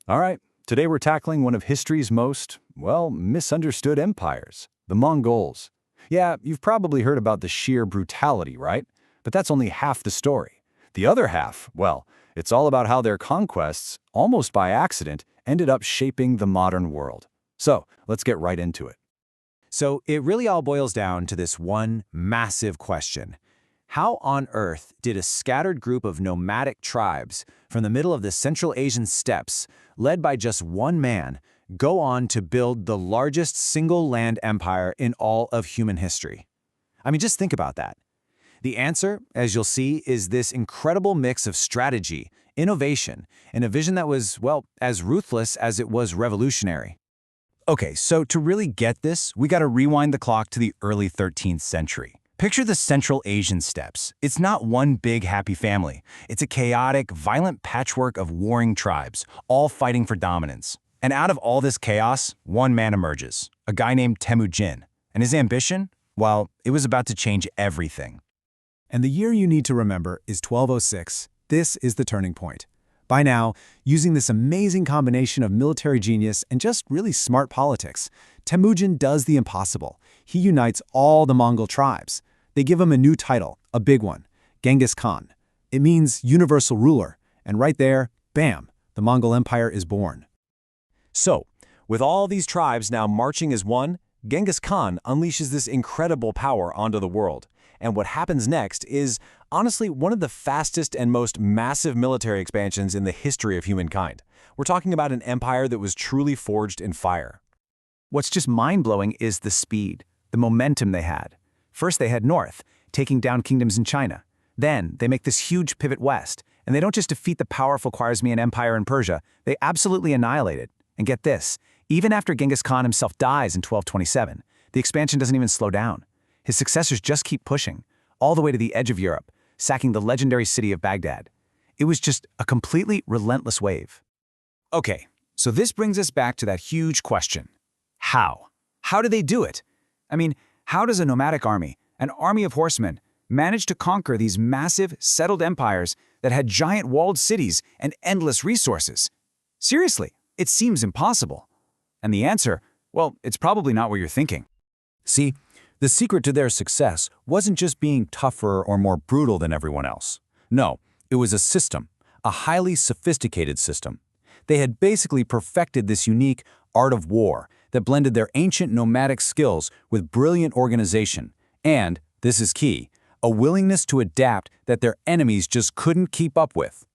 All right, today we're tackling one of history's most, well, misunderstood empires, the Mongols. Yeah, you've probably heard about the sheer brutality, right? But that's only half the story. The other half, well, it's all about how their conquests, almost by accident, ended up shaping the modern world. So, let's get right into it. So it really all boils down to this one massive question. How on earth did a scattered group of nomadic tribes from the middle of the Central Asian steppes, led by just one man, go on to build the largest single land empire in all of human history? I mean, just think about that. The answer, as you'll see, is this incredible mix of strategy, innovation, and a vision that was, well, as ruthless as it was revolutionary. Okay, so to really get this, we gotta rewind the clock to the early 13th century. Picture the Central Asian steppes. It's not one big happy family. It's a chaotic, violent patchwork of warring tribes, all fighting for dominance. And out of all this chaos, one man emerges, a guy named Temujin. And his ambition? Well, it was about to change everything. And the year you need to remember is 1206. This is the turning point. By now, using this amazing combination of military genius and just really smart politics, Temujin does the impossible. He unites all the Mongol tribes. They give him a new title, a big one, Genghis Khan. It means universal ruler, and right there, bam, the Mongol Empire is born. So, with all these tribes now marching as one, Genghis Khan unleashes this incredible power onto the world. And what happens next is, honestly, one of the fastest and most massive military expansions in the history of humankind. We're talking about an empire that was truly forged in fire. What's just mind-blowing is the speed, the momentum they had. First they head north, taking down kingdoms in China. Then they make this huge pivot west, and they don't just defeat the powerful Khwarezmian Empire in Persia, they absolutely annihilate it. And get this, even after Genghis Khan himself dies in 1227, the expansion doesn't even slow down. His successors just keep pushing, all the way to the edge of Europe, sacking the legendary city of Baghdad. It was just a completely relentless wave. Okay, so this brings us back to that huge question. How? How do they do it? I mean, how does a nomadic army, an army of horsemen, manage to conquer these massive, settled empires that had giant walled cities and endless resources? Seriously, it seems impossible. And the answer, well, it's probably not what you're thinking. See, the secret to their success wasn't just being tougher or more brutal than everyone else. No, it was a system, a highly sophisticated system. They had basically perfected this unique art of war that blended their ancient nomadic skills with brilliant organization and, this is key, a willingness to adapt that their enemies just couldn't keep up with.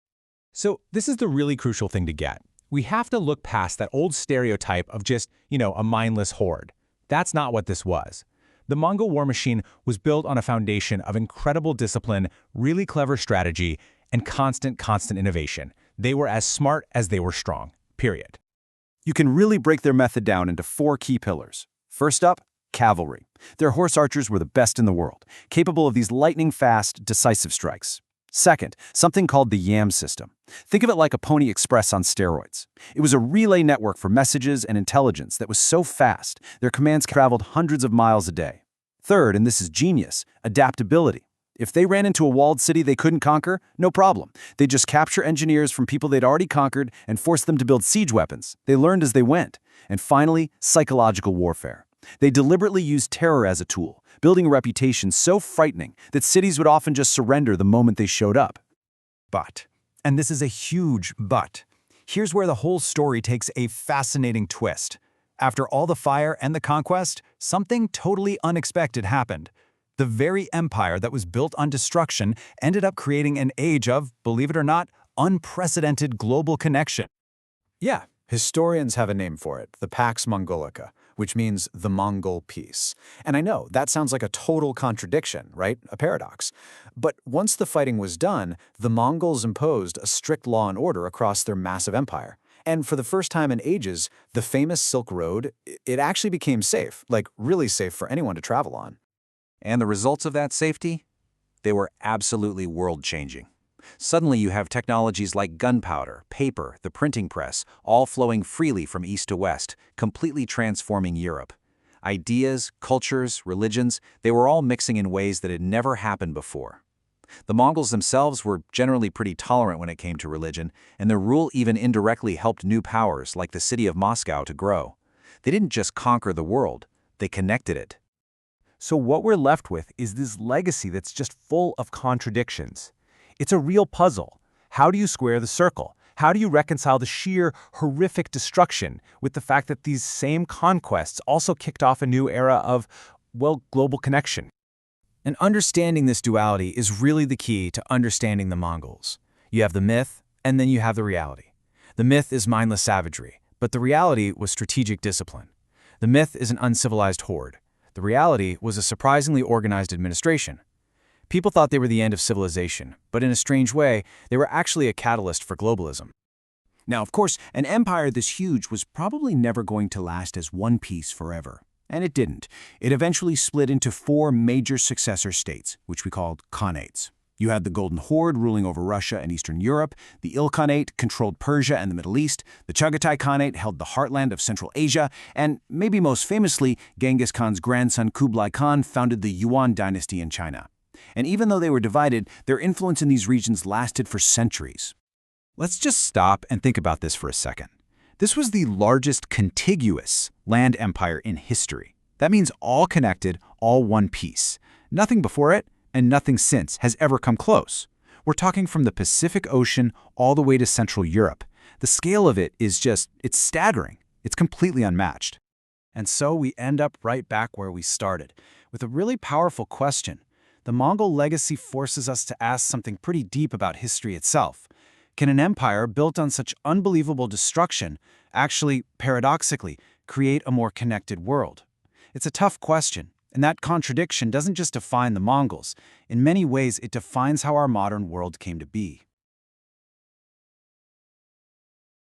So this is the really crucial thing to get. We have to look past that old stereotype of just, a mindless horde. That's not what this was. The Mongol war machine was built on a foundation of incredible discipline, really clever strategy, and constant innovation. They were as smart as they were strong, period. You can really break their method down into 4 key pillars. First up, cavalry. Their horse archers were the best in the world, capable of these lightning-fast, decisive strikes. Second, something called the YAM system. Think of it like a Pony Express on steroids. It was a relay network for messages and intelligence that was so fast, their commands traveled hundreds of miles a day. Third, and this is genius, adaptability. If they ran into a walled city they couldn't conquer, no problem. They'd just capture engineers from people they'd already conquered and force them to build siege weapons. They learned as they went. And finally, psychological warfare. They deliberately used terror as a tool, building a reputation so frightening that cities would often just surrender the moment they showed up. But, and this is a huge but, here's where the whole story takes a fascinating twist. After all the fire and the conquest, something totally unexpected happened. The very empire that was built on destruction ended up creating an age of, believe it or not, unprecedented global connection. Yeah, historians have a name for it, the Pax Mongolica, which means the Mongol peace. And I know, that sounds like a total contradiction, right? A paradox. But once the fighting was done, the Mongols imposed a strict law and order across their massive empire. And for the first time in ages, the famous Silk Road, it actually became safe, like really safe for anyone to travel on. And the results of that safety? They were absolutely world-changing. Suddenly you have technologies like gunpowder, paper, the printing press, all flowing freely from east to west, completely transforming Europe. Ideas, cultures, religions, they were all mixing in ways that had never happened before. The Mongols themselves were generally pretty tolerant when it came to religion, and their rule even indirectly helped new powers like the city of Moscow to grow. They didn't just conquer the world, they connected it. So what we're left with is this legacy that's just full of contradictions. It's a real puzzle. How do you square the circle? How do you reconcile the sheer, horrific destruction with the fact that these same conquests also kicked off a new era of, well, global connection? And understanding this duality is really the key to understanding the Mongols. You have the myth, and then you have the reality. The myth is mindless savagery, but the reality was strategic discipline. The myth is an uncivilized horde. The reality was a surprisingly organized administration. People thought they were the end of civilization, but in a strange way, they were actually a catalyst for globalism. Now, of course, an empire this huge was probably never going to last as one piece forever. And it didn't. It eventually split into 4 major successor states, which we called khanates. You had the Golden Horde ruling over Russia and Eastern Europe, the Ilkhanate controlled Persia and the Middle East, the Chagatai Khanate held the heartland of Central Asia, and maybe most famously, Genghis Khan's grandson Kublai Khan founded the Yuan dynasty in China. And even though they were divided, their influence in these regions lasted for centuries. Let's just stop and think about this for a second. This was the largest contiguous land empire in history. That means all connected, all one piece. Nothing before it, and nothing since has ever come close. We're talking from the Pacific Ocean all the way to Central Europe. The scale of it is it's staggering. It's completely unmatched. And so we end up right back where we started, with a really powerful question. The Mongol legacy forces us to ask something pretty deep about history itself. Can an empire built on such unbelievable destruction actually, paradoxically, create a more connected world? It's a tough question, and that contradiction doesn't just define the Mongols. In many ways, it defines how our modern world came to be.